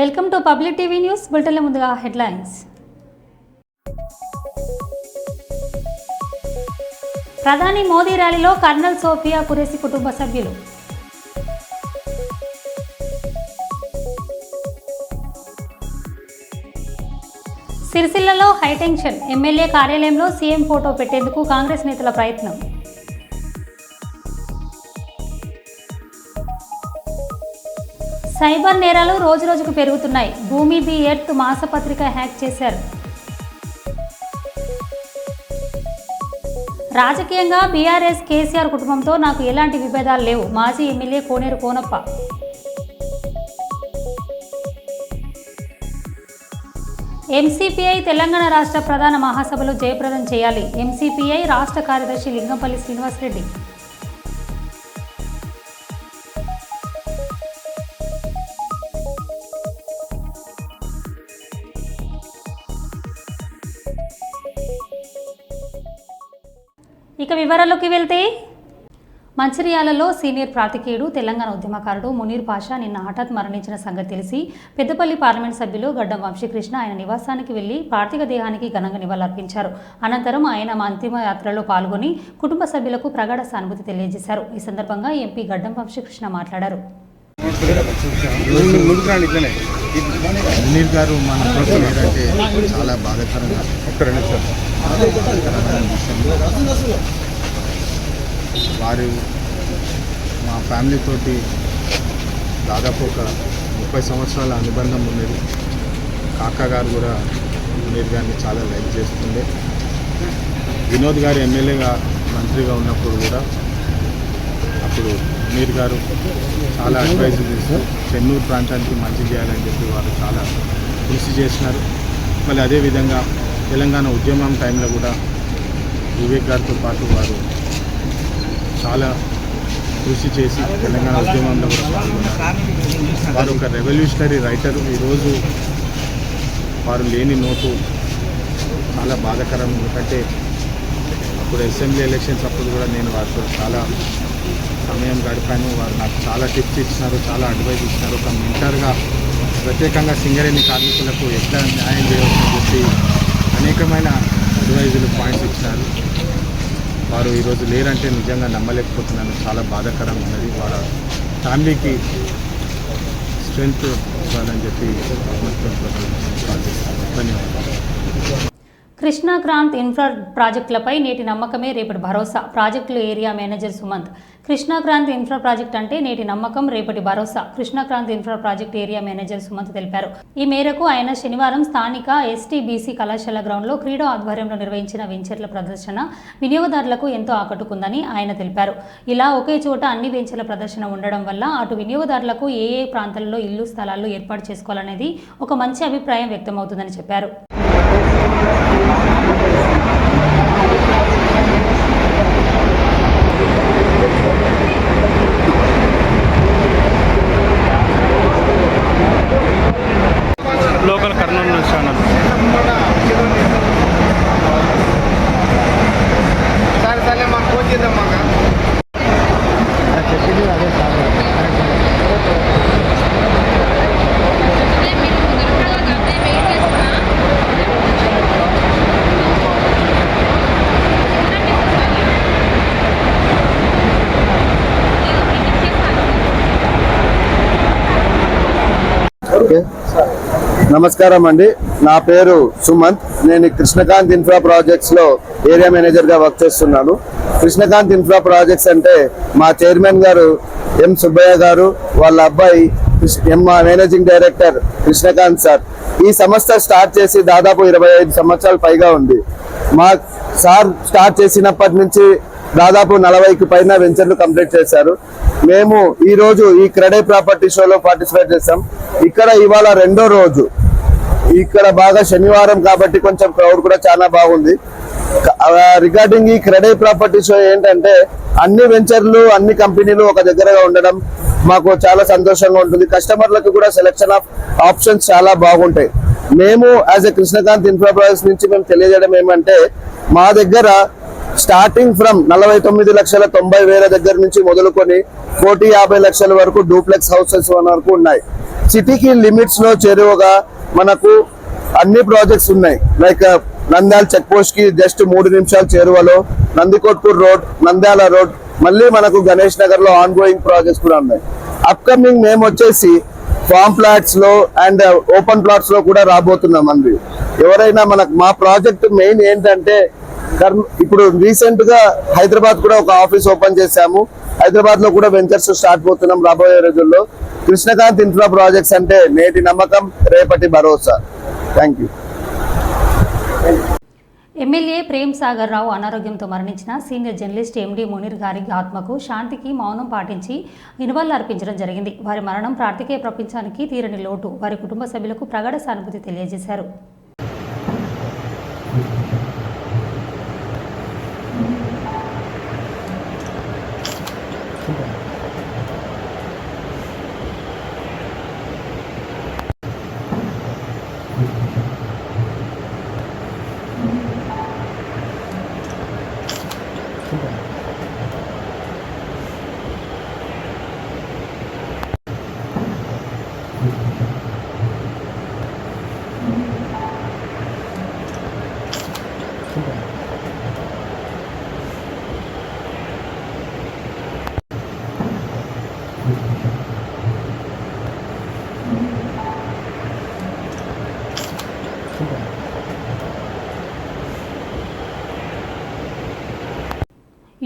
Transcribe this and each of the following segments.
Welcome to public TV news. బులెటిన్ల ముందుగా headlines. ప్రధాని మోదీ ర్యాలీలో కర్నల్ సోఫియా కురేషి కుటుంబ సభ్యులు. సిరిసిల్లలో హైటెన్షన్. ఎమ్మెల్యే కార్యాలయంలో సీఎం ఫోటో పెట్టేందుకు కాంగ్రెస్ నేతల ప్రయత్నం. సైబర్ నేరాలు రోజురోజుకు పెరుగుతున్నాయి. భూమి ది ఎర్త్ మాసపత్రిక హ్యాక్ చేశారు. రాజకీయంగా బీఆర్ఎస్ కేసీఆర్ కుటుంబంతో నాకు ఎలాంటి విభేదాలు లేవు. మాజీ ఎమ్మెల్యే కోనేరు కోనప్ప. ఎంసీపీఐ తెలంగాణ రాష్ట్ర ప్రధాన మహాసభలో జయప్రదం చేయాలి. ఎంసీపీఐ రాష్ట్ర కార్యదర్శి లింగంపల్లి శ్రీనివాసరెడ్డి. ఇక వివరాల్లోకి వెళ్తే, మంచిర్యాలలో సీనియర్ పాత్రికేయుడు తెలంగాణ ఉద్యమకారుడు మునీర్ పాషా నిన్న హఠాత్ మరణించిన సంగతి తెలిసి పెద్దపల్లి పార్లమెంట్ సభ్యులు గడ్డం వంశీకృష్ణ ఆయన నివాసానికి వెళ్లి పార్థివ దేహానికి ఘనంగా నివాళులర్పించారు. అనంతరం ఆయన అంతిమ యాత్రలో పాల్గొని కుటుంబ సభ్యులకు ప్రగాఢ సానుభూతి తెలియజేశారు. ఈ సందర్భంగా ఎంపీ గడ్డం వంశీకృష్ణ మాట్లాడారు. మునీర్ గారు మన కోసం ఏంటంటే చాలా బాధాకరంగా వారు మా ఫ్యామిలీతోటి దాదాపు ఒక 30 సంవత్సరాల అనుబంధం ఉన్నది. కాకా గారు కూడా మునీర్ గారిని చాలా లైక్ చేస్తుండే. వినోద్ గారు ఎమ్మెల్యేగా మంత్రిగా ఉన్నప్పుడు కూడా అప్పుడు మునీర్ గారు చాలా అడ్వైజ్ చేశారు. చెన్నూరు ప్రాంతానికి మంచి చేయాలని చెప్పి వారు చాలా కృషి చేసినారు. మళ్ళీ అదేవిధంగా తెలంగాణ ఉద్యమం టైంలో కూడా వివేక్ గారితో పాటు వారు చాలా కృషి చేసి తెలంగాణ ఉద్యమంలో కూడా పాల్గొన్నారు. వారు ఒక రెవల్యూషనరీ రైటరు. ఈరోజు వారు లేని నోటు చాలా బాధాకరం. ఎందుకంటే అప్పుడు అసెంబ్లీ ఎలక్షన్స్ అప్పుడు కూడా నేను వారితో చాలా సమయం గడిపాను. వారు నాకు చాలా టిప్స్ ఇచ్చినారు, చాలా అడ్వైజ్ ఇచ్చినారు. ఒక మెంటర్గా ప్రత్యేకంగా సింగరేణి కార్మికులకు ఎట్లా న్యాయం చేయవచ్చని చెప్పి అనేకమైన అడ్వైజులు పాయింట్స్ ఇచ్చినారు. వారు ఈరోజు లేరంటే నిజంగా నమ్మలేకపోతున్నాను. చాలా బాధాకరంగా ఉన్నది. వాళ్ళ ఫ్యామిలీకి స్ట్రెంగ్త్ ఇవ్వాలని చెప్పి ధన్యవాదాలు. కృష్ణాక్రాంత్ ఇన్ఫ్రా ప్రాజెక్టులపై నేటి నమ్మకమే రేపటి భరోసా. ప్రాజెక్టులు area manager Sumanth. Krishnakranth infra project అంటే నేటి నమ్మకం, రేపటి భరోసా. Krishnakranth infra project area manager Sumanth తెలిపారు. ఈ మేరకు ఆయన శనివారం స్థానిక ఎస్టీబీసీ కళాశాల గ్రౌండ్లో క్రీడా ఆధ్వర్యంలో నిర్వహించిన వెంచర్ల ప్రదర్శన వినియోగదారులకు ఎంతో ఆకట్టుకుందని ఆయన తెలిపారు. ఇలా ఒకే చోట అన్ని వెంచర్ల ప్రదర్శన ఉండడం వల్ల అటు వినియోగదారులకు ఏ ప్రాంతాల్లో ఇల్లు స్థలాలు ఏర్పాటు చేసుకోవాలనేది ఒక మంచి అభిప్రాయం వ్యక్తమవుతుందని చెప్పారు. Local Kurnool news channel. సరే మాకు ఫోన్ చేద్దాం. మాకు చెప్పింది అదే సార్. నమస్కారం అండి, నా పేరు సుమంత్. నేను కృష్ణకాంత్ ఇన్ఫ్రా ప్రాజెక్ట్స్ లో ఏరియా మేనేజర్ గా వర్క్ చేస్తున్నాను. కృష్ణకాంత్ ఇన్ఫ్రా ప్రాజెక్ట్స్ అంటే మా చైర్మన్ గారు ఎం సుబ్బయ్య గారు, వాళ్ళ అబ్బాయి మా మేనేజింగ్ డైరెక్టర్ కృష్ణకాంత్ సార్. ఈ సంస్థ స్టార్ట్ చేసి దాదాపు 25 సంవత్సరాలు పైగా ఉంది. మా సార్ స్టార్ట్ చేసినప్పటి నుంచి దాదాపు 40కి పైన వెంచర్లు కంప్లీట్ చేశారు. మేము ఈ రోజు ఈ క్రెడే ప్రాపర్టీ షోలో పార్టిసిపేట్ చేస్తాం. ఇక్కడ ఇవాళ 2వ రోజు. ఇక్కడ బాగా శనివారం కాబట్టి కొంచెం క్రౌడ్ కూడా చాలా బాగుంది. రిగార్డింగ్ ఈ క్రెడే ప్రాపర్టీ షో ఏంటంటే అన్ని వెంచర్లు అన్ని కంపెనీలు ఒక దగ్గరగా ఉండడం మాకు చాలా సంతోషంగా ఉంటుంది. కస్టమర్లకు కూడా సెలెక్షన్ ఆఫ్ ఆప్షన్స్ చాలా బాగుంటాయి. మేము as a Krishnakanth infra projects నుంచి మేము తెలియజేయడం ఏమంటే మా దగ్గర స్టార్టింగ్ ఫ్రమ్ 49,90,000 దగ్గర నుంచి మొదలుకొని 1,50,00,000 వరకు డూప్లెక్స్ హౌసెస్ వరకు ఉన్నాయి. సిటీకి లిమిట్స్ లో చేరువగా మనకు అన్ని ప్రాజెక్ట్స్ ఉన్నాయి. లైక్ నంద్యాల చెక్ పోస్ట్ కి జస్ట్ 3 నిమిషాలు చేరువలో, నందికొట్కూరు రోడ్, నంద్యాల రోడ్, మళ్ళీ మనకు గణేష్ నగర్ లో ఆన్ గోయింగ్ ప్రాజెక్ట్స్ కూడా ఉన్నాయి. అప్కమింగ్ మేము వచ్చేసి ఫార్మ్ ప్లాట్స్ లో అండ్ ఓపెన్ ప్లాట్స్ లో కూడా రాబోతున్నాం అండి. ఎవరైనా మా ప్రాజెక్ట్ మెయిన్ ఏంటంటే ఇప్పుడు రీసెంట్ గా హైదరాబాద్ కూడా ఒక ఆఫీస్ ఓపెన్ చేశాము. హైదరాబాద్ లో కూడా వెంచర్స్ స్టార్ట్ పోతున్నాం రాబోయే రోజుల్లో. కృష్ణకాంత్ ఇన్ఫ్రా ప్రాజెక్ట్స్ అంటే నేటి నమ్మకం, రేపటి భరోసా. Thank you. MLA Prem Sagar Rao అనారోగ్యంతో మరణించిన సీనియర్ జర్నలిస్ట్ ఎండి మునీర్ గారి ఆత్మకు శాంతికి మౌనం పాటించి నివాళులు అర్పించడం జరిగింది. వారి మరణం ప్రార్థికేయ ప్రపంచానికి తీరని లోటు. వారి కుటుంబ సభ్యులకు ప్రగాఢ సానుభూతి తెలియజేశారు.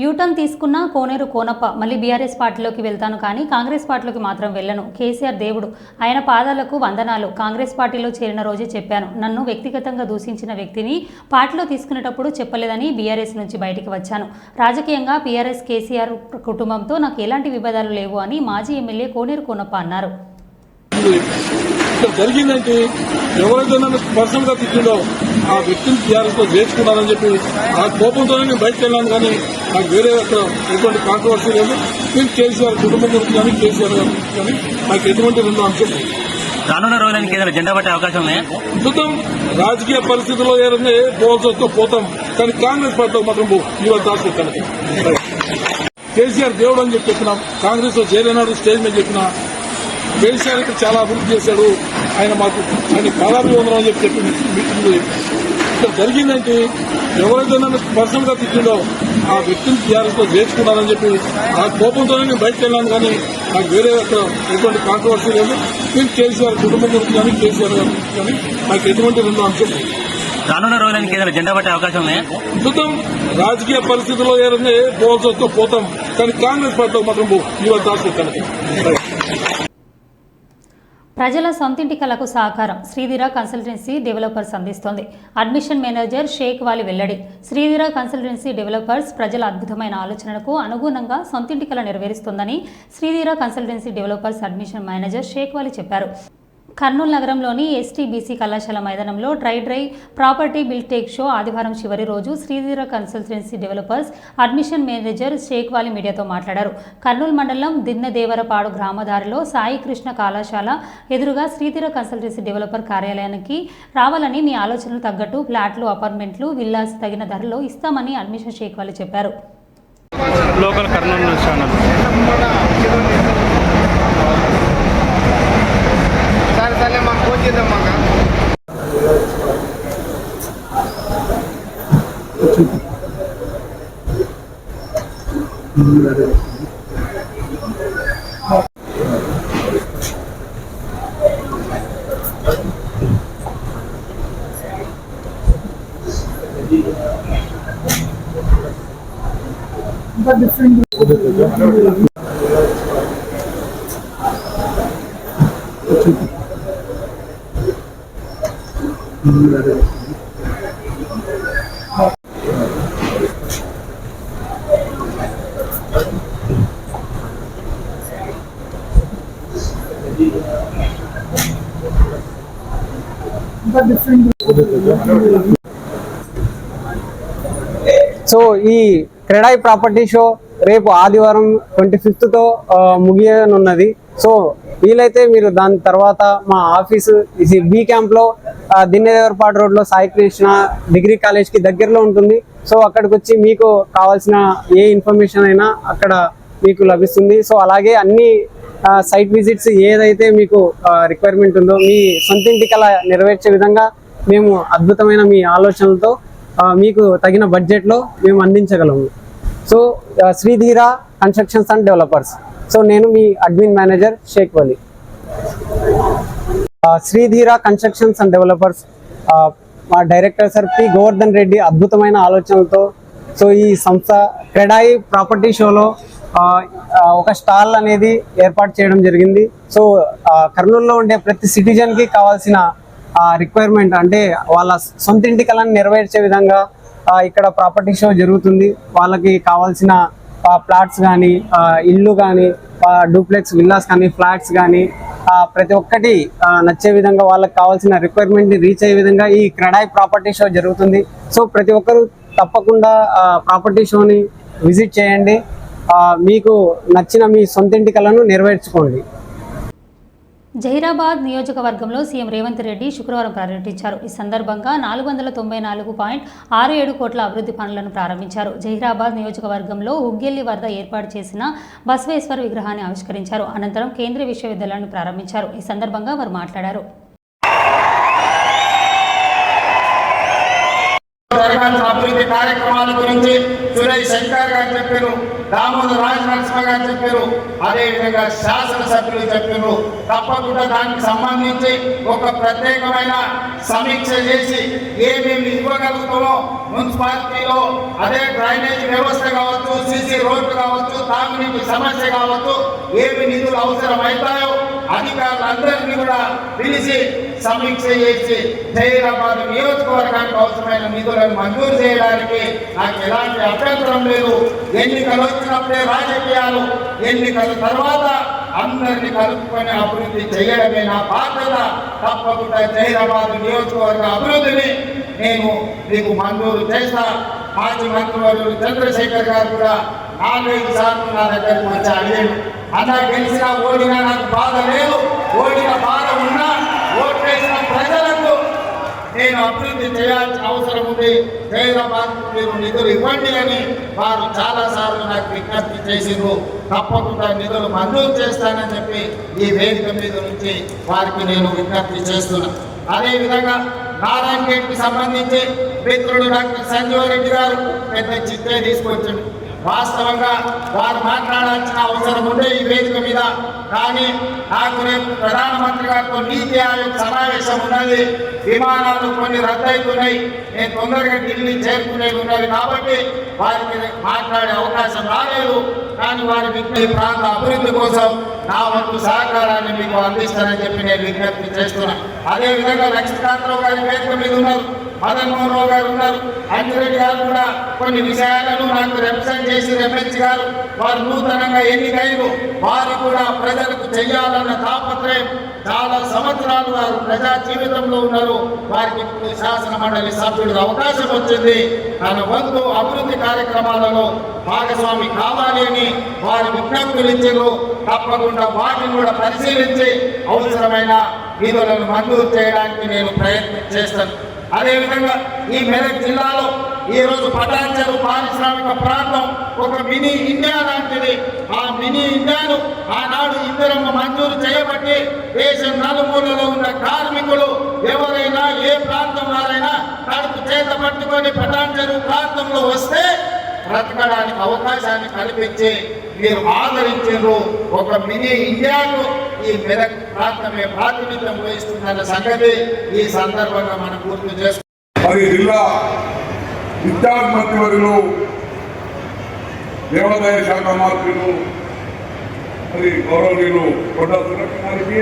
యూటర్న్ తీసుకున్న కోనేరు కోనప్ప మళ్ళీ బీఆర్ఎస్ పార్టీలోకి వెళ్తాను కానీ కాంగ్రెస్ పార్టీలోకి మాత్రం వెళ్ళను. కేసీఆర్ దేవుడు, ఆయన పాదాలకు వందనాలు. కాంగ్రెస్ పార్టీలో చేరిన రోజే చెప్పాను. నన్ను వ్యక్తిగతంగా దూషించిన వ్యక్తిని పార్టీలో తీసుకునేటప్పుడు చెప్పలేదని బీఆర్ఎస్ నుంచి బయటికి వచ్చాను. రాజకీయంగా బీఆర్ఎస్ కేసీఆర్ కుటుంబంతో నాకు ఎలాంటి వివాదాలు లేవు అని మాజీ ఎమ్మెల్యే కోనేరు కోనప్ప అన్నారు. జరిగిందంటే ఎవరైతే నన్ను పర్సనల్ గా తిట్టిండో ఆ వ్యక్తిని టీఆర్ఎస్ లో చేర్చుకున్నారని చెప్పి ఆ కోపంతోనే నేను బయటకు వెళ్ళాను. కానీ నాకు వేరే ఎటువంటి కాంట్రవర్సీ లేదు. నేను కేసీఆర్ కుటుంబం గురించి కానీ కేసీఆర్ గారి గురించి కానీ నాకు ఎటువంటి రెండో అంశం లేదు. రానున్న రోజులకి ఏదైనా జెండా పట్టే అవకాశం ఉన్నాయా? చూద్దాం. రాజకీయ పరిస్థితుల్లో ఏదైనా పోవాల్సి వస్తే పోతాం, కానీ కాంగ్రెస్ పార్టీలో మాత్రం ఇవాళ దాచుకుంటాను. కేసీఆర్ దేవుడు అని చెప్పి చెప్పినాం. కాంగ్రెస్ లో చేరినాడు, స్టేజ్ మీద చెప్పిన కేసీఆర్ ఇక్కడ చాలా అభివృద్ధి చేశాడు. ఆయన పాదాభివందనం అని చెప్పి మీటింగ్లో ఇక్కడ జరిగిందంటే ఎవరైతే నన్ను పర్సనల్ గా తిట్టిండో ఆ వ్యక్తిని టీఆర్ఎస్ లో చేర్చుకున్నారని చెప్పి ఆ కోపంతోనే నేను బయటకు వెళ్ళాను. కానీ నాకు వేరే ఎటువంటి కాంట్రవర్సీ లేదు. నేను కేసీఆర్ కుటుంబం గురించి కానీ కేసీఆర్ గారి గురించి కానీ నాకు ఎటువంటి రెండో అంశం లేదు. రానున్న రోజులకి ఏదైనా జెండా పట్టే అవకాశం ఉన్నాయా? చూద్దాం. రాజకీయ పరిస్థితుల్లో ఏదైనా పోవాల్సి వస్తే పోతాం, కానీ కాంగ్రెస్ పార్టీలో మాత్రం ఇవాళ దాచుకుంటాను. ప్రజల సొంతింటి కళకు సహకారం శ్రీధీర కన్సల్టెన్సీ డెవలపర్స్ అందిస్తోంది. అడ్మిషన్ మేనేజర్ షేక్ వాలి వెల్లడి. శ్రీధీర కన్సల్టెన్సీ డెవలపర్స్ ప్రజల అద్భుతమైన ఆలోచనలకు అనుగుణంగా సొంతింటి కళ నెరవేరుస్తోందని Sridheera consultancy developers admission manager Shaik Vali చెప్పారు. కర్నూలు నగరంలోని ఎస్టీబీసీ కళాశాల మైదానంలో డ్రై ప్రాపర్టీ బిల్ టేక్ షో ఆదివారం చివరి రోజు Sridheera consultancy developers admission manager Shaik Vali మీడియాతో మాట్లాడారు. కర్నూలు మండలం దిన్నదేవరపాడు గ్రామదారిలో సాయి కృష్ణ కళాశాల ఎదురుగా శ్రీధీర కన్సల్టెన్సీ డెవలపర్ కార్యాలయానికి రావాలని, మీ ఆలోచనలు తగ్గట్టు ఫ్లాట్లు, అపార్ట్మెంట్లు, విల్లాస్ తగిన ధరలో ఇస్తామని అడ్మిషన్ షేక్ వాలి చెప్పారు. Local Kurnool news channel. సరే మాకు ఫోన్ చేద్దాం మాకు. సో ఈ క్రెడాయి ప్రాపర్టీ షో రేపు ఆదివారం 25తో ముగియనున్నది. సో వీలైతే మీరు దాని తర్వాత మా ఆఫీసు బి క్యాంప్లో దిన్నదేవరపాడు రోడ్లో సాయి కృష్ణ డిగ్రీ కాలేజ్కి దగ్గరలో ఉంటుంది. సో అక్కడికి వచ్చి మీకు కావాల్సిన ఏ ఇన్ఫర్మేషన్ అయినా అక్కడ మీకు లభిస్తుంది. సో అలాగే అన్ని సైట్ విజిట్స్ ఏదైతే మీకు రిక్వైర్మెంట్ ఉందో మీ సొంత ఇంటికి అలా నెరవేర్చే విధంగా మేము అద్భుతమైన మీ ఆలోచనలతో మీకు తగిన బడ్జెట్లో మేము అందించగలము. So Sridheera constructions and developers. So నేను మీ admin manager Shaik Vali. Sridheera constructions and developers మా director sir P Govardhan Reddy అద్భుతమైన ఆలోచనలతో సో ఈ సంస్థ క్రెడాయి ప్రాపర్టీ షోలో ఒక స్టాల్ అనేది ఏర్పాటు చేయడం జరిగింది. సో కర్నూలులో ఉండే ప్రతి సిటిజన్కి కావాల్సిన రిక్వైర్మెంట్ అంటే వాళ్ళ సొంత ఇంటి కళను నెరవేర్చే విధంగా ఇక్కడ ప్రాపర్టీ షో జరుగుతుంది. వాళ్ళకి కావాల్సిన ప్లాట్స్ కానీ ఇల్లు కానీ డూప్లెక్స్ విల్లాస్ కానీ ఫ్లాట్స్ కానీ ప్రతి ఒక్కటి నచ్చే విధంగా వాళ్ళకి కావాల్సిన రిక్వైర్మెంట్ని రీచ్ అయ్యే విధంగా ఈ క్రెడాయి ప్రాపర్టీ షో జరుగుతుంది. సో ప్రతి ఒక్కరూ తప్పకుండా ప్రాపర్టీ షోని విజిట్ చేయండి. మీకు నచ్చిన మీ సొంతింటి కళను నెరవేర్చుకోండి. జహీరాబాద్ నియోజకవర్గంలో సీఎం రేవంత్ రెడ్డి శుక్రవారం పర్యటించారు. ఈ సందర్భంగా 494.67 కోట్ల అభివృద్ధి పనులను ప్రారంభించారు. జహీరాబాద్ నియోజకవర్గంలో హుగ్గెల్లి వద్ద ఏర్పాటు చేసిన బసవేశ్వర విగ్రహాన్ని ఆవిష్కరించారు. అనంతరం కేంద్రీయ విశ్వవిద్యాలయాన్ని ప్రారంభించారు. ఈ సందర్భంగా వారు మాట్లాడారు. అభివృద్ధి కార్యక్రమాల గురించి సురేష్ శంకర్ గారు చెప్పారు, దామోదర్ రాజ నరసింహ గారు చెప్పారు, అదేవిధంగా శాసనసభ్యులు చెప్పారు. తప్పకుండా దానికి సంబంధించి ఒక ప్రత్యేకమైన సమీక్ష చేసి ఏమేమి ఇవ్వగలుగుతామో మున్సిపాలిటీలో అదే డ్రైనేజ్ వ్యవస్థ కావచ్చు, సీసీ రోడ్లు కావచ్చు, తాగునీటి సమస్య కావచ్చు, ఏమి నిధులు అవసరమవుతాయో అధికారులందరినీ కూడా పిలిచి సమీక్ష చేసి జహీరాబాద్ నియోజకవర్గానికి అవసరమైన నిధులను మంజూరు చేయడానికి నాకు ఎలాంటి అభ్యంతరం లేదు. ఎన్నికలు వచ్చినప్పుడే రాజకీయాలు, ఎన్నికల తర్వాత అందరినీ కలుపుకొని అభివృద్ధి చేయడమే నా బాధ్యత. తప్పకుండా జహీరాబాద్ నియోజకవర్గ అభివృద్ధిని నేను మీకు మంజూరు చేస్తా. మాజీ మంత్రివర్యులు చంద్రశేఖర్ గారు కూడా 4-5 సార్లు నా దగ్గరికి వచ్చి అడిగాను, అలా గెలిచినా ఓడినా నాకు బాధ లేదు, ఓడిన బాధ ఉన్నా ఓట్లేసిన ప్రజలకు నేను అభివృద్ధి చేయాల్సిన అవసరం ఉంది, జహీరాబాద్ మీరు నిధులు ఇవ్వండి అని వారు చాలా సార్లు నాకు విజ్ఞప్తి చేసిండ్రు. తప్పకుండా నిధులు మంజూరు చేస్తానని చెప్పి ఈ వేదిక మీద నుంచి వారికి నేను విజ్ఞప్తి చేస్తున్నా. అదేవిధంగా నారాయణగేట్కి సంబంధించి మిత్రుడు డాక్టర్ సంజీవ్ రెడ్డి గారు పెద్ద చిత్రే తీసుకొచ్చాడు. వాస్తవంగా వారు మాట్లాడాల్సిన అవసరం ఉండే ఈ వేదిక మీద, కానీ నాకు రేపు ప్రధానమంత్రి గారితో నీతి ఆయోగ్ సమావేశం ఉన్నది, విమానాలు కొన్ని రద్దవుతున్నాయి, నేను తొందరగా ఢిల్లీ చేరుకునేది ఉన్నది కాబట్టి వారికి మాట్లాడే అవకాశం రాలేదు. కానీ వారి ఈ ప్రాంత అభివృద్ధి కోసం నా వంతు సహకారాన్ని మీకు అందిస్తానని చెప్పి నేను విజ్ఞప్తి చేస్తున్నాను. అదేవిధంగా లక్ష్మీకాంతరావు గారి వేదిక మీద ఉన్నారు, మదన్ మోహన్ రావు గారు ఉన్నారు, అంజిరెడ్డి గారు కూడా కొన్ని విషయాలను నాకు రిప్రజెంట్ చేసి ఎమ్మెల్సీ గారు వారు నూతనంగా ఎన్నికైన వారు కూడా ప్రజలకు చెయ్యాలన్న తాపత్రయం, చాలా సంవత్సరాలు వారు ప్రజా జీవితంలో ఉన్నారు, వారికి ఇప్పుడు శాసన మండలి సభ్యుడికి అవకాశం వచ్చింది. తన వంతు అభివృద్ధి కార్యక్రమాలలో భాగస్వామి కావాలి అని వారి విజ్ఞప్తులు ఇచ్చారు. తప్పకుండా వాటిని కూడా పరిశీలించి అవసరమైన నిధులను మంజూరు చేయడానికి నేను ప్రయత్నం చేస్తాను. అదేవిధంగా ఈ మెదక్ జిల్లాలో ఈరోజు పటాన్చెరు పారిశ్రామిక ప్రాంతం ఒక మినీ ఇండియా లాంటిది. ఆ మినీ ఇండియాను ఆనాడు ఇందిరమ్మ మంజూరు చేయబట్టి దేశం నలుమూలలో ఉన్న కార్మికులు ఎవరైనా ఏ ప్రాంతం వారైనా కడుపు చేత పట్టుకొని పటాన్చెరు ప్రాంతంలో వస్తే బ్రతకడానికి అవకాశాన్ని కల్పించి మీరు ఆదరించారు. ఒక మినీ ఇండియాకు ఈ మెదక్ ప్రాంతమే ప్రాతినిధ్యం వహిస్తుందన్న సంగతి ఈ సందర్భంగా మనం గుర్తు చేసుకుంటాం. మరి జిల్లా ఇన్ఛార్జ్ మంత్రివర్యులు దేవాదాయ శాఖ మంత్రులు మరి గౌరవనీయులు కొండ సురేష్ గారికి,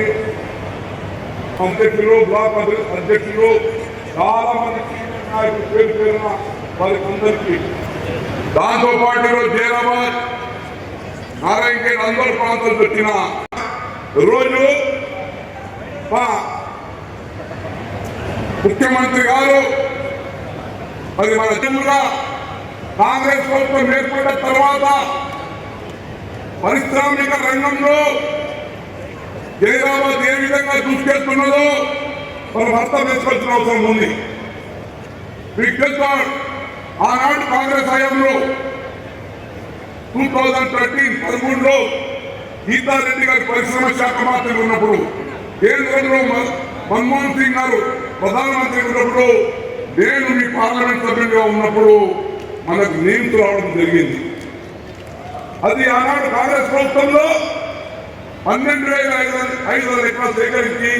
అధ్యక్షులు, బ్లాక్ అధ్యక్షులు, చాలా మంది నాయకులు పేరు పేరున వారికి అందరికీ, దాంతోపాటు జహీరాబాద్ నారాయణగేట్ అందరి ప్రాంతాలు పెట్టిన రోజు మా ముఖ్యమంత్రి గారు మరి మన జిల్లా కాంగ్రెస్ ప్రభుత్వం ఏర్పడిన తర్వాత పారిశ్రామిక రంగంలో జహీరాబాద్ ఏ విధంగా దూసుకెళ్తున్నదో మనం అర్థం చేసుకోవాల్సిన అవసరం ఉంది. మీకు తెలుసు, ఆనాడు కాంగ్రెస్ హయాంలో 2013 గీతారెడ్డి గారి పరిశ్రమ శాఖ మంత్రి ఉన్నప్పుడు, కేంద్రంలో మన్మోహన్ సింగ్ గారు ప్రధానమంత్రి ఉన్నప్పుడు, నేను మీ పార్లమెంట్ సభ్యుడిగా ఉన్నప్పుడు మనకు నియమితు రావడం జరిగింది. అది ఆనాడు కాంగ్రెస్ ప్రభుత్వంలో 12,500 ఎకరాలు సేకరించి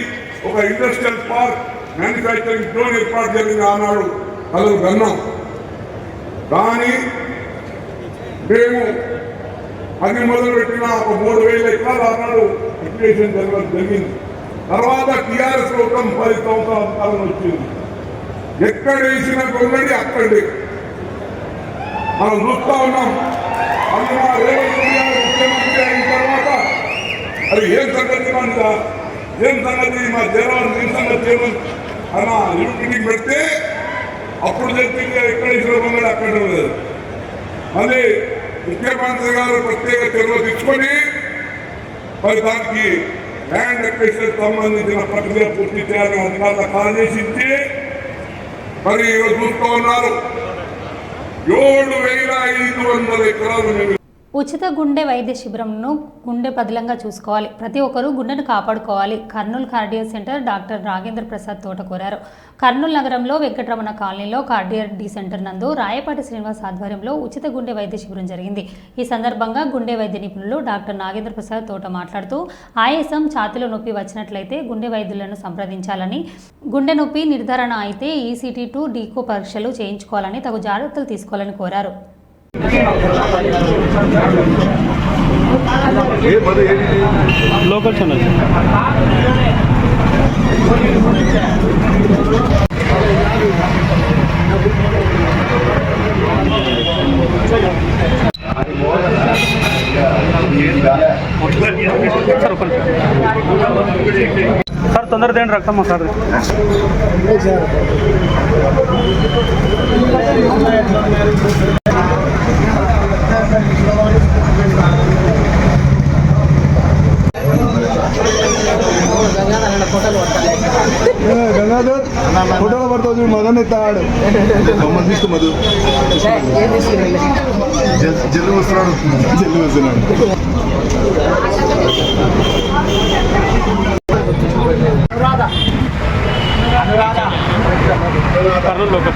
ఒక ఇండస్ట్రియల్ పార్క్ మ్యానుఫ్యాక్చరింగ్ జోన్ ఏర్పాటు జరిగింది. ఆనాడు కలలు గన్నాం. కానీ మేము అది మొదలుపెట్టిన ఒక 3,000 ఎకరాలు ఆనాడు అప్లికేషన్ జరగడం జరిగింది. తర్వాత టీఆర్ఎస్ ప్రభుత్వం 10 సంవత్సరాల అధికారం వచ్చింది. ఎక్కడ వేసిన గొంగడి అక్కడే మనం చూస్తా ఉన్నాం. అందులో రేవంత్ రెడ్డి గారు ముఖ్యమంత్రి అయిన తర్వాత అది ఏం సంగతి మనగా, ఏం సంగతి మా జగన్ ఏం సంగతి చేయమని అన్న మీటింగ్ పెడితే అప్పుడు చెప్పింది ఎక్కడ వేసిన గొంగడి అక్కడ లేదు. మళ్ళీ ముఖ్యమంత్రి గారు ప్రత్యేక చొరవ తీసుకొని మరి దానికి ల్యాండ్ అక్విజిషన్ సంబంధించిన ప్రక్రియ పూర్తి చేయాలని అధికారులకు ఆదేశించి మరి ఈరోజు చూస్తూ ఉన్నారు 7,500 ఎకరాలు. ఉచిత గుండె వైద్య శిబిరంను గుండె పదిలంగా చూసుకోవాలి, ప్రతి ఒక్కరూ గుండెను కాపాడుకోవాలి. Kurnool cardio centre doctor Nagendra Prasad తోట కోరారు. కర్నూలు నగరంలో వెంకటరమణ కాలనీలో కార్డియాలజీ సెంటర్ నందు రాయపాటి శ్రీనివాస్ ఆధ్వర్యంలో ఉచిత గుండె వైద్య శిబిరం జరిగింది. ఈ సందర్భంగా గుండె వైద్య నిపుణులు డాక్టర్ నాగేంద్ర ప్రసాద్ తోట మాట్లాడుతూ ఆయాసం, ఛాతీలో నొప్పి వచ్చినట్లయితే గుండె వైద్యులను సంప్రదించాలని, గుండె నొప్పి నిర్ధారణ అయితే ఈసీటీ టు డీకో పరీక్షలు చేయించుకోవాలని, తగు జాగ్రత్తలు తీసుకోవాలని కోరారు. లోకల్ ఛానల్ సార్ తొందర దేండి రక్తమ్మా సార్. గంగాధర్ ఫోటోలో పడుతుంది మదన్ ఎత్తాడు తీసుకో మధు జల్లు వస్తున్నాడు కర్నూలు లోకల్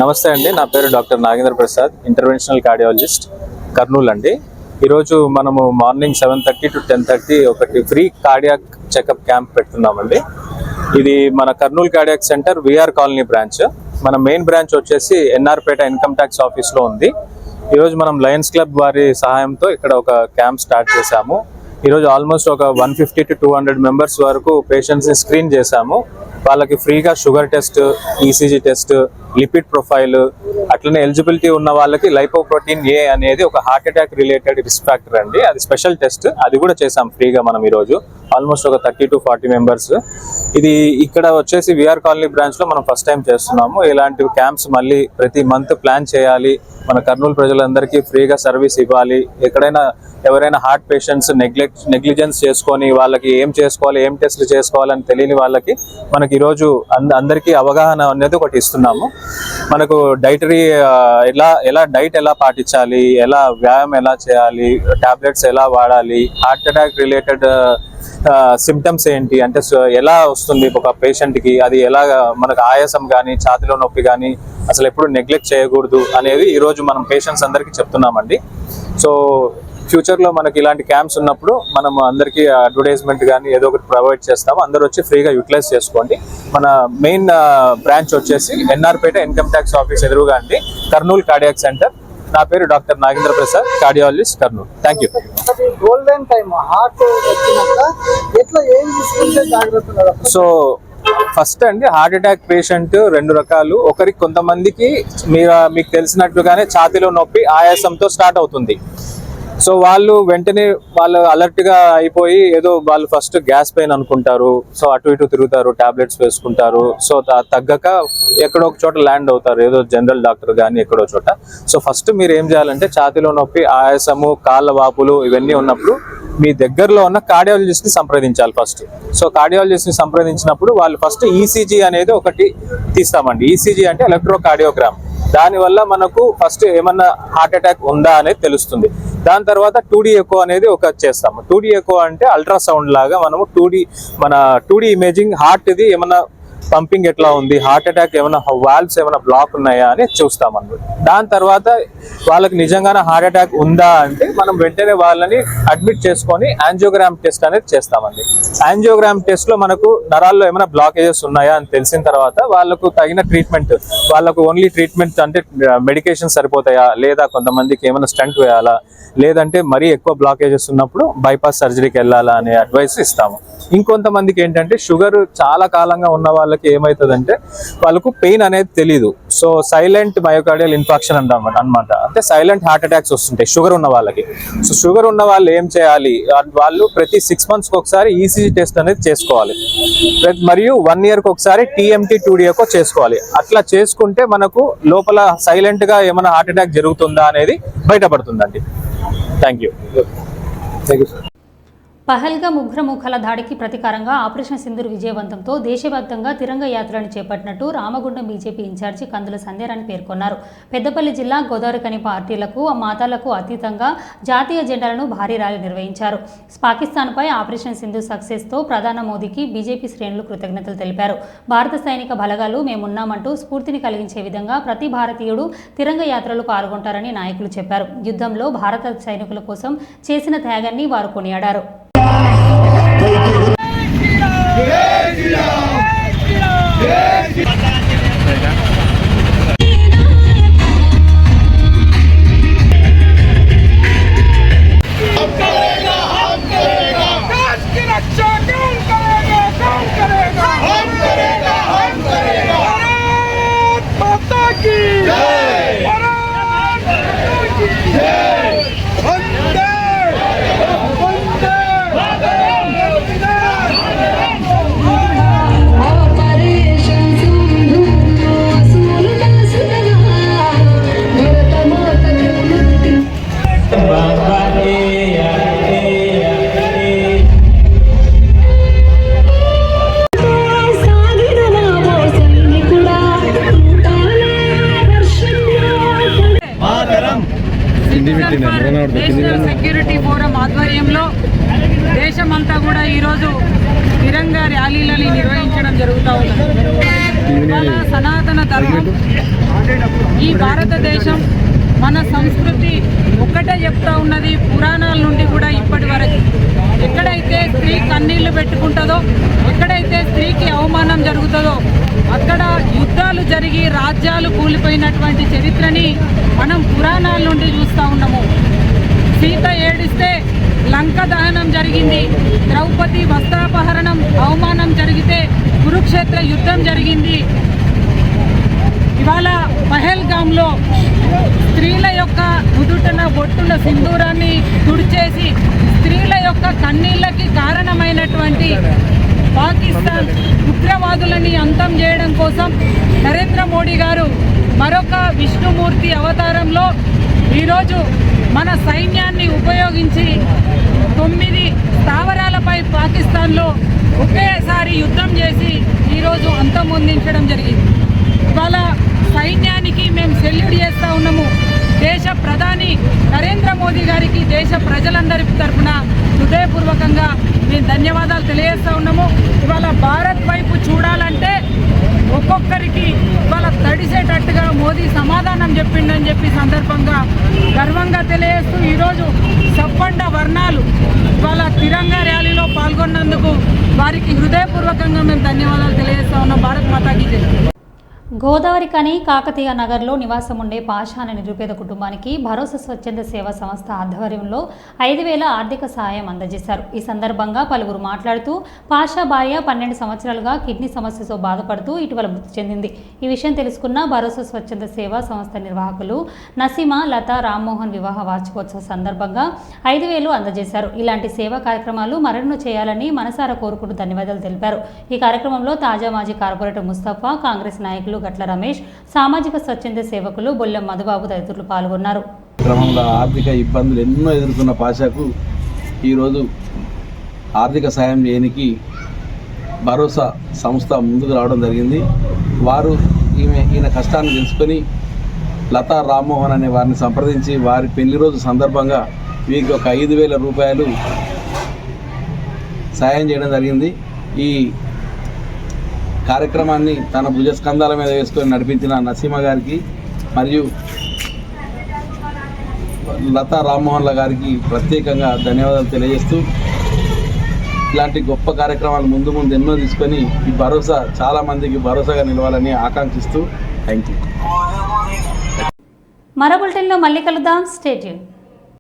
నమస్తే అండి, నా పేరు doctor Nagendra Prasad, interventional cardiologist, Kurnool అండి. ఈరోజు మనము మార్నింగ్ 7:30 to 10:30 ఒకటి ఫ్రీ కార్డియాక్ చెకప్ క్యాంప్ పెడుతున్నామండి. ఇది మన Kurnool cardiac centre VR colony branch. మన మెయిన్ బ్రాంచ్ వచ్చేసి ఎన్ఆర్పేట ఇన్కమ్ ట్యాక్స్ ఆఫీస్లో ఉంది. ఈరోజు మనం లయన్స్ క్లబ్ వారి సహాయంతో ఇక్కడ ఒక క్యాంప్ స్టార్ట్ చేశాము. ఈరోజు ఆల్మోస్ట్ ఒక 150 to 200 మెంబర్స్ వరకు పేషెంట్స్ని స్క్రీన్ చేశాము. వాళ్ళకి ఫ్రీగా sugar test, ECG test, lipid profile, అట్లనే ఎలిజిబిలిటీ ఉన్న వాళ్ళకి లైపోప్రోటీన్ ఏ అనేది ఒక heart attack related risk factor అండి, అది స్పెషల్ టెస్ట్, అది కూడా చేసాం ఫ్రీగా మనం ఈరోజు. ఆల్మోస్ట్ ఒక 30 to 40 మెంబర్స్. ఇది ఇక్కడ వచ్చేసి విఆర్ కాలనీ బ్రాంచ్లో మనం ఫస్ట్ టైం చేస్తున్నాము. ఇలాంటి క్యాంప్స్ మళ్ళీ ప్రతి మంత్ ప్లాన్ చేయాలి. మన కర్నూలు ప్రజలందరికీ ఫ్రీగా సర్వీస్ ఇవ్వాలి. ఎక్కడైనా ఎవరైనా హార్ట్ పేషెంట్స్ నెగ్లిజెన్స్ చేసుకొని వాళ్ళకి ఏం చేసుకోవాలి, ఏం టెస్ట్లు చేసుకోవాలని తెలియని వాళ్ళకి మనకి ఈరోజు అందరికీ అవగాహన అనేది ఒకటి ఇస్తున్నాము. మనకు డైటరీ ఎలా డైట్ ఎలా పాటించాలి, ఎలా వ్యాయామం ఎలా చేయాలి, టాబ్లెట్స్ ఎలా వాడాలి, హార్ట్ అటాక్ రిలేటెడ్ సిమ్టమ్స్ ఏంటి అంటే ఎలా వస్తుంది ఒక పేషెంట్కి, అది ఎలా మనకు ఆయాసం కానీ ఛాతిలో నొప్పి కానీ అసలు ఎప్పుడు నెగ్లెక్ట్ చేయకూడదు అనేది ఈరోజు మనం పేషెంట్స్ అందరికీ చెప్తున్నామండి. సో ఫ్యూచర్లో మనకి ఇలాంటి క్యాంప్స్ ఉన్నప్పుడు మనం అందరికీ అడ్వర్టైజ్మెంట్ కానీ ఏదో ఒకటి ప్రొవైడ్ చేస్తాము. అందరూ వచ్చి ఫ్రీగా యూటిలైజ్ చేసుకోండి. మన మెయిన్ బ్రాంచ్ వచ్చేసి ఎన్ఆర్పేట ఇన్కమ్ ట్యాక్స్ ఆఫీస్ ఎదురుగా అండి, కర్నూలు కార్డియాక్ సెంటర్. నా పేరు doctor Nagendra Prasad, cardiologist, Kurnool. Thank you. Golden time heart వచ్చినాక ఎట్లా ఏం తీసుకుంటే జాగ్రత్తలు? సో ఫస్ట్ అండి, హార్ట్ అటాక్ పేషెంట్ 2 రకాలు. ఒకరికి కొంతమందికి మీకు తెలిసినట్టుగానే ఛాతీలో నొప్పి ఆయాసంతో స్టార్ట్ అవుతుంది. సో వాళ్ళు వెంటనే అలర్ట్ గా అయిపోయి ఏదో వాళ్ళు ఫస్ట్ గ్యాస్ పెయిన్ అనుకుంటారు. సో అటు ఇటు తిరుగుతారు, టాబ్లెట్స్ వేసుకుంటారు. సో తగ్గక ఎక్కడో ఒక చోట ల్యాండ్ అవుతారు, ఏదో జనరల్ డాక్టర్ కానీ ఎక్కడో చోట. సో ఫస్ట్ మీరు ఏం చేయాలంటే, ఛాతీలో నొప్పి, ఆయాసము, కాళ్ళ వాపులు ఇవన్నీ ఉన్నప్పుడు మీ దగ్గరలో ఉన్న కార్డియాలజిస్ట్ ని సంప్రదించాలి ఫస్ట్. సో కార్డియాలజిస్ట్ ని సంప్రదించినప్పుడు వాళ్ళు ఫస్ట్ ఈసీజీ అనేది ఒకటి తీస్తామండి. ఈసీజీ అంటే ఎలక్ట్రోకార్డియోగ్రామ్. దానివల్ల మనకు ఫస్ట్ ఏమన్నా హార్ట్ అటాక్ ఉందా అనేది తెలుస్తుంది. దాని తర్వాత 2D ఎకో అనేది ఒక చేస్తాము. 2D ఎకో అంటే అల్ట్రాసౌండ్ లాగా మనము 2D ఇమేజింగ్ హార్ట్ది ఏమన్నా పంపింగ్ ఎట్లా ఉంది, హార్ట్ అటాక్ ఏమైనా వాల్వ్స్ ఏమైనా బ్లాక్ ఉన్నాయా అని చూస్తాం అన్నమాట. దాని తర్వాత వాళ్ళకి నిజంగానే హార్ట్ అటాక్ ఉందా అంటే మనం వెంటనే వాళ్ళని అడ్మిట్ చేసుకొని యాంజియోగ్రామ్ టెస్ట్ అనేది చేస్తామండి. యాంజియోగ్రామ్ టెస్ట్ లో మనకు నరాల్లో ఏమైనా బ్లాకేజెస్ ఉన్నాయా అని తెలిసిన తర్వాత వాళ్ళకు తగిన ట్రీట్మెంట్, వాళ్ళకు ఓన్లీ ట్రీట్మెంట్ అంటే మెడికేషన్ సరిపోతాయా, లేదా కొంతమందికి ఏమైనా స్టంట్ వేయాలా, లేదంటే మరీ ఎక్కువ బ్లాకేజెస్ ఉన్నప్పుడు బైపాస్ సర్జరీకి వెళ్ళాలా అనే అడ్వైస్ ఇస్తాము. ఇంకొంతమందికి ఏంటంటే షుగర్ చాలా కాలంగా ఉన్న వాళ్ళకి ఏమవుతుందంటే వాళ్ళకు పెయిన్ అనేది తెలీదు. సో సైలెంట్ మయోకార్డియల్ ఇన్ఫాక్షన్ అన్నమాట. అంటే సైలెంట్ హార్ట్ అటాక్స్ వస్తుంటాయి షుగర్ ఉన్న వాళ్ళకి. సో షుగర్ ఉన్న వాళ్ళు ఏం చేయాలి, వాళ్ళు ప్రతి 6 months ఒకసారి ఈసీజీ టెస్ట్ అనేది చేసుకోవాలి. మరియు 1 year ఒకసారి TMT 2D ఎకో చేసుకోవాలి. అట్లా చేసుకుంటే మనకు లోపల సైలెంట్ గా ఏమైనా హార్ట్ అటాక్ జరుగుతుందా అనేది బయటపడుతుందండి. Thank you sir. పహల్గామ్ ఉగ్రముఖాల దాడికి ప్రతీకారంగా ఆపరేషన్ సింధూర్ విజయవంతంతో దేశవ్యాప్తంగా తిరంగ యాత్రను చేపట్టినట్టు రామగుండం బీజేపీ ఇన్ఛార్జి కందుల సంధ్యారాణి పేర్కొన్నారు. పెద్దపల్లి జిల్లా గోదావరికని పార్టీలకు మతాలకు అతీతంగా జాతీయ జెండాలను భారీ ర్యాలీ నిర్వహించారు. పాకిస్తాన్పై ఆపరేషన్ సింధూర్ సక్సెస్తో ప్రధాని మోదీకి బీజేపీ శ్రేణులు కృతజ్ఞతలు తెలిపారు. భారత సైనిక బలగాలు మేమున్నామంటూ స్ఫూర్తిని కలిగించే విధంగా ప్రతి భారతీయుడు తిరంగ యాత్రలో పాల్గొంటారని నాయకులు చెప్పారు. యుద్ధంలో భారత సైనికుల కోసం చేసిన త్యాగాన్ని వారు కొనియాడారు. నేషనల్ సెక్యూరిటీ ఫోరం ఆధ్వర్యంలో దేశమంతా కూడా ఈరోజు తిరంగా ర్యాలీలని నిర్వహించడం జరుగుతూ ఉంది. సనాతన ధర్మం, ఈ భారతదేశం, మన సంస్కృతి ఒక్కటే చెప్తా ఉన్నది. పురాణాల నుండి కూడా ఇప్పటి వరకు ఎక్కడైతే స్త్రీ కన్నీళ్లు పెట్టుకుంటుందో, ఎక్కడైతే స్త్రీకి అవమానం జరుగుతుందో అక్కడ యుద్ధాలు జరిగి రాజ్యాలు కూలిపోయినటువంటి చరిత్రని మనం పురాణాల నుండి చూస్తూ ఉన్నాము. సీత ఏడిస్తే లంక దహనం జరిగింది, ద్రౌపది వస్త్రాపహరణం అవమానం జరిగితే కురుక్షేత్ర యుద్ధం జరిగింది. ఇవాళ పహల్గామ్లో స్త్రీల యొక్క నుదుటన బొట్టున సింధూరాన్ని తుడిచేసి స్త్రీల యొక్క కన్నీళ్ళకి కారణమైనటువంటి పాకిస్తాన్ ఉగ్రవాదులని అంతం చేయడం కోసం నరేంద్ర మోడీ గారు మరొక విష్ణుమూర్తి అవతారంలో ఈరోజు మన సైన్యాన్ని ఉపయోగించి 9 స్థావరాలపై పాకిస్తాన్లో ఒకేసారి యుద్ధం చేసి ఈరోజు అంతమొందించడం జరిగింది. ఇవాళ సైన్యానికి మేము సెల్యూట్ చేస్తూ ఉన్నాము. దేశ ప్రధాని నరేంద్ర మోదీ గారికి దేశ ప్రజలందరి తరఫున హృదయపూర్వకంగా మేము ధన్యవాదాలు తెలియజేస్తూ ఉన్నాము. ఇవాళ భారత్ వైపు చూడాలంటే ఒక్కొక్కరికి ఇవాళ తడిసేటట్టుగా మోదీ సమాధానం చెప్పిండని చెప్పి సందర్భంగా గర్వంగా తెలియజేస్తూ ఈరోజు సబ్బండ వర్ణాలు ఇవాళ తిరంగా ర్యాలీలో పాల్గొన్నందుకు వారికి హృదయపూర్వకంగా మేము ధన్యవాదాలు తెలియజేస్తా ఉన్నాం. భారత్ మాతాకి జై. గోదావరికని కాకతీయ నగర్లో నివాసం ఉండే పాషా అనే నిరుపేద కుటుంబానికి భరోసా స్వచ్ఛంద సేవా సంస్థ ఆధ్వర్యంలో 5,000 ఆర్థిక సహాయం అందజేశారు. ఈ సందర్భంగా పలువురు మాట్లాడుతూ పాషా భార్య 12 సంవత్సరాలుగా కిడ్నీ సమస్యతో బాధపడుతూ ఇటీవల మృతి చెందింది. ఈ విషయం తెలుసుకున్న భరోసా స్వచ్ఛంద సేవా సంస్థ నిర్వాహకులు నసీమా, లత, రామ్మోహన్ వివాహ వార్షికోత్సవ సందర్భంగా 5,000 అందజేశారు. ఇలాంటి సేవా కార్యక్రమాలు మరెన్నో చేయాలని మనసారా కోరుకుంటూ ధన్యవాదాలు తెలిపారు. ఈ కార్యక్రమంలో తాజా మాజీ కార్పొరేటర్ ముస్తఫా, కాంగ్రెస్ నాయకులు గట్ల రమేష్, సామాజిక స్వచ్ఛంద సేవకులు బొల్లెం మధుబాబు తదితరులు పాల్గొన్నారు. క్రమంలో ఆర్థిక ఇబ్బందులు ఎన్నో ఎదుర్కొన్న పాషాకు ఈరోజు ఆర్థిక సాయం చేయడానికి భరోసా సంస్థ ముందుకు రావడం జరిగింది. వారు ఈయన కష్టాన్ని తెలుసుకొని లతా, రామ్మోహన్ అనే వారిని సంప్రదించి వారి పెళ్లి రోజు సందర్భంగా వీరికి ఒక 5,000 రూపాయలు సాయం చేయడం జరిగింది. ఈ కార్యక్రమాన్ని తన భుజస్కంధాల మీద వేసుకొని నడిపించిన నసీమా గారికి మరియు లతా, రామ్మోహన్ల గారికి ప్రత్యేకంగా ధన్యవాదాలు తెలియజేస్తూ ఇలాంటి గొప్ప కార్యక్రమాలు ముందు ఎన్నో తీసుకొని ఈ భరోసా చాలా మందికి భరోసాగా నిలవాలని ఆకాంక్షిస్తూ థ్యాంక్ యూ. మరో బులెటిన్లో మళ్ళీ కలుద్దాం. Stay tune.